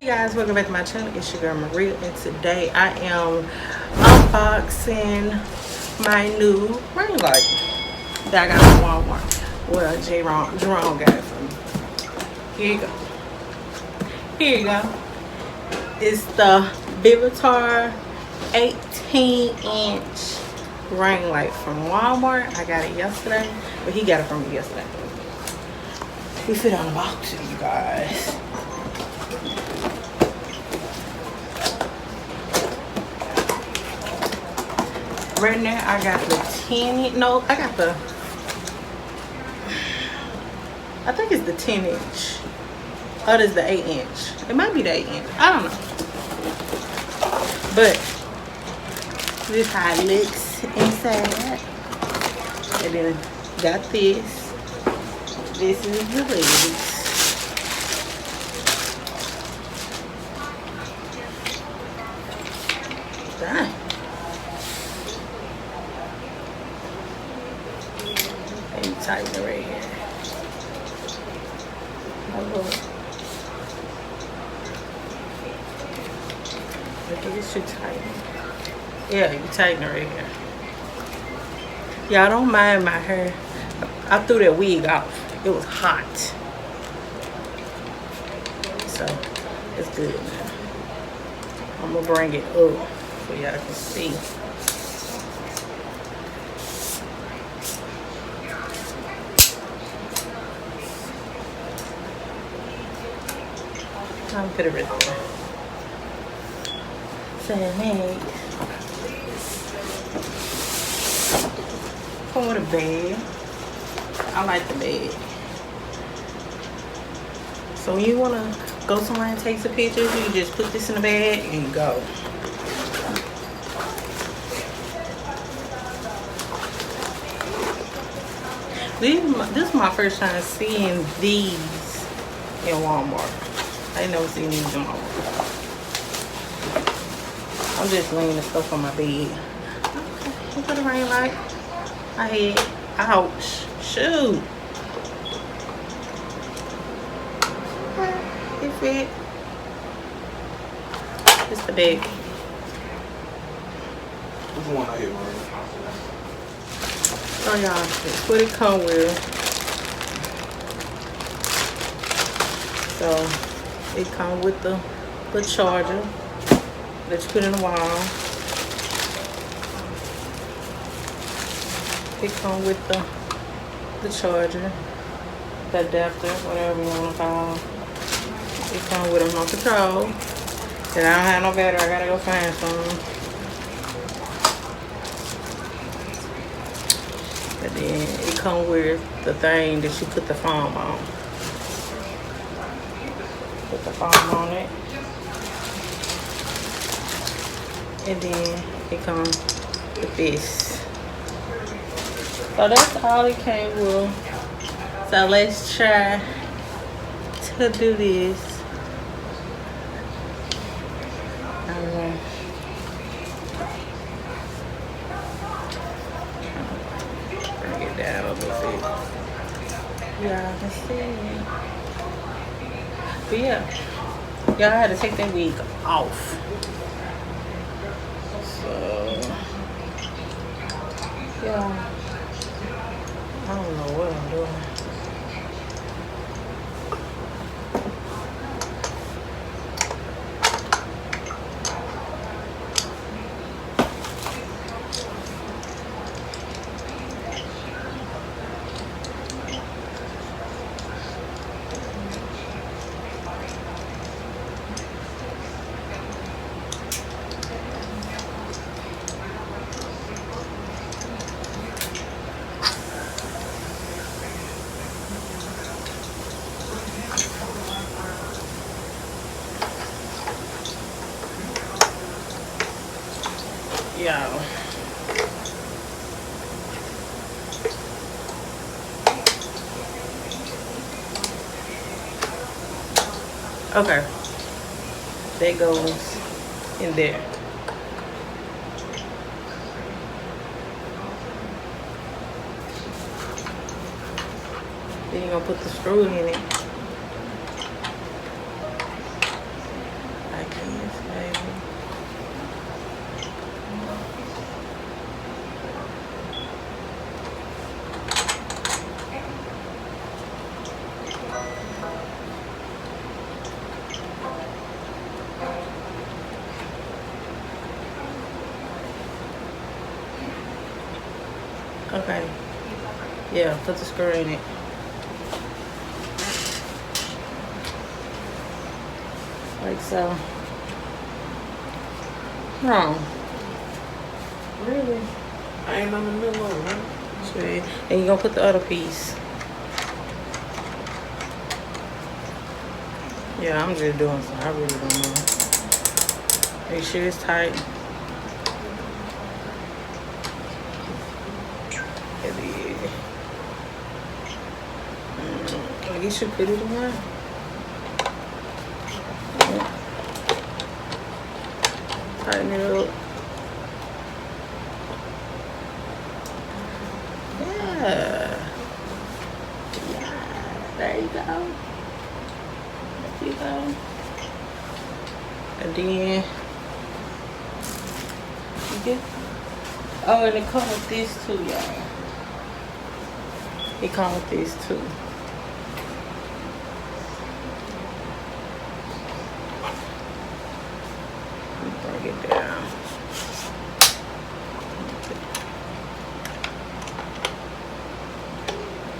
Guys, welcome back to my channel. It's your girl Maria, and today I am unboxing my new ring light that I got from Walmart. Well, Jerome got it for me. Here you go. Here you go. It's the Vivitar 18-inch ring light from Walmart. I got it yesterday, but he got it from me yesterday. We fit on the box, you guys. Right now, I got the 10-inch. No, I got the. I think it's the 10-inch. Oh, this is the 8-inch. It might be the 8-inch. I don't know. But this is how it looks inside. And then got this. This is the legs. Done. Tighten it right here. I think it's too tight. Yeah, you tighten it right here. Y'all don't mind my hair. I threw that wig off. It was hot. So it's good now. I'm gonna bring it up so y'all can see. I'm gonna put it right there. So next, come with a bag. I like the bag. So when you wanna go somewhere and take some pictures, you just put this in the bag and go. This is my first time seeing these in Walmart. I ain't never seen these in Walmart. I'm just laying the stuff on my bed. Okay, you put a ring light. I had, ouch, shoot. It fit. It's the bag. What's the one I hit, man? Oh y'all, that's what it come with. So it comes with the charger that you put in the wall. It comes with the charger, the adapter, whatever you want to call it. It comes with a remote control. And I don't have no battery, I gotta go find some. And then it comes with the thing that you put the phone on. Put the phone on it, and then it comes with this. So that's all it came with. So let's try to do this. Bring it down a little bit. Y'all can see. But yeah, y'all had to take that wig off. So, yeah, I don't know what I'm doing. y'all. Okay, that goes in there. Then you're gonna put the screw in it. Like this, baby. Okay. Yeah, put the screw in it. Like so. Wrong. Really? I ain't on the middle of it, right? Sweet. And you're gonna put the other piece. Yeah, I'm just doing some. I really don't know. Make sure it's tight. I guess you put it in there. Tighten it up. Yeah. There you go. There you go. And then you get. Oh, and it comes with this too, y'all. It comes with this too. Bring it down.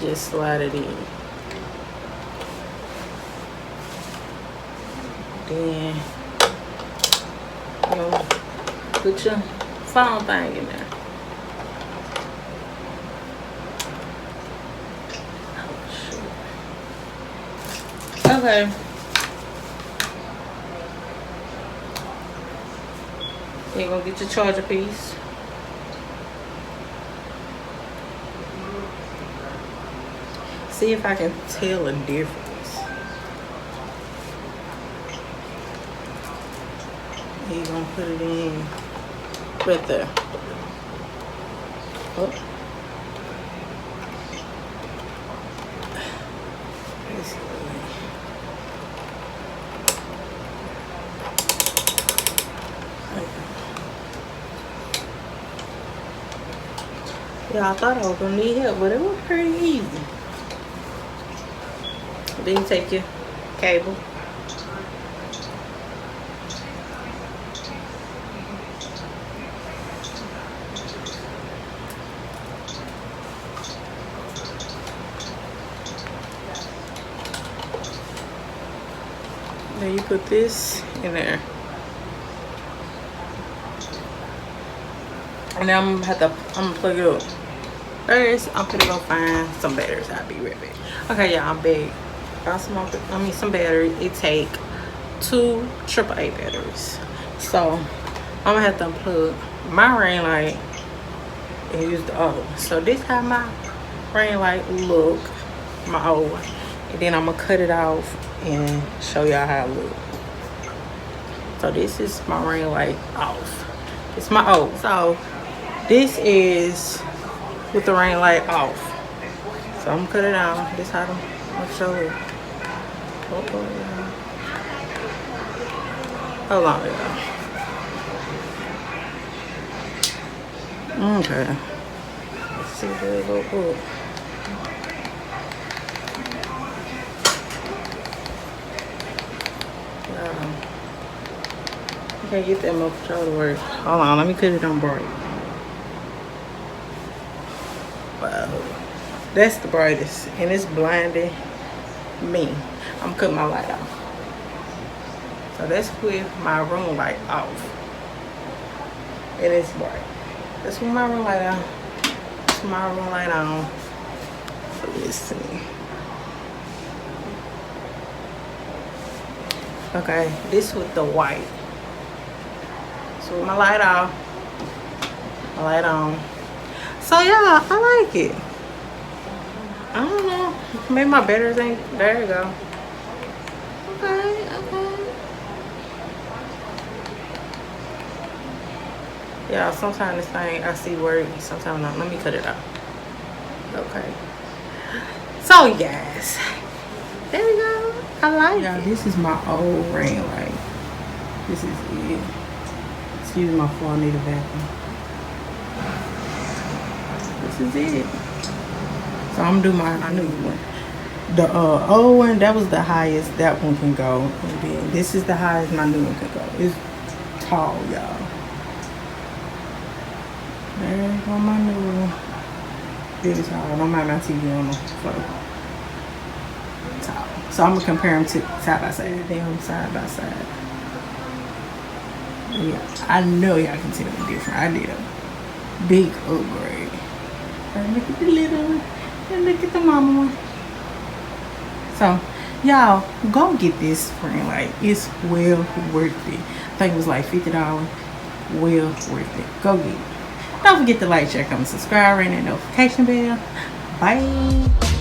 Just slide it in. Then you know, put your phone thing in there. Oh shoot. Okay. You're gonna get your charger piece. See if I can tell a difference. You're gonna put it in right there. Oh. Yeah, I thought I was gonna need help, but it was pretty easy. Then you take your cable. Then you put this in there. And now I'm gonna plug it up. First, I'm gonna go find some batteries. I'll be right back. Okay, y'all, I'm back. Found some batteries. It take 2 AAA batteries. So I'm gonna have to unplug my ring light and use the other one. So this how my ring light look, my old one. And then I'm gonna cut it off and show y'all how it look. So this is my ring light off. It's my old. So this is with the ring light off. So I'm gonna cut it out. This how I'm show it. Hold on, y'all. Okay. Let's see where it look. I can't get that much control to work. Hold on, let me cut it on bright. Wow. That's the brightest. And it's blinding me. I'm cutting my light off. So that's with my room light off. And it's bright. That's with my room light on. That's my room light on. So let's see. Okay, this with the white. So with my light off, light on. So yeah, I like it. I don't know. Maybe my batteries ain't. There you go. Okay, okay. Yeah, sometimes this thing I see work, sometimes not. Let me cut it out. Okay. So yes, there we go. I like it. This is my old ring light. This is it. Excuse my floor, I need a vacuum. This is it. So I'm gonna do my new one. The old one, that was the highest that one can go. And then this is the highest my new one can go. It's tall, y'all. There go my new one. Really tall. Don't mind my TV on the floor. Tall. So I'm gonna compare them to side by side. Them side by side. Yeah, I know y'all can tell the difference. I did a big upgrade. And look at the little one. And look at the mama one. So, y'all, go get this ring light. It's well worth it. I think it was like $50. Well worth it. Go get it. Don't forget to like, share, comment, subscribe, ring that notification bell. Bye.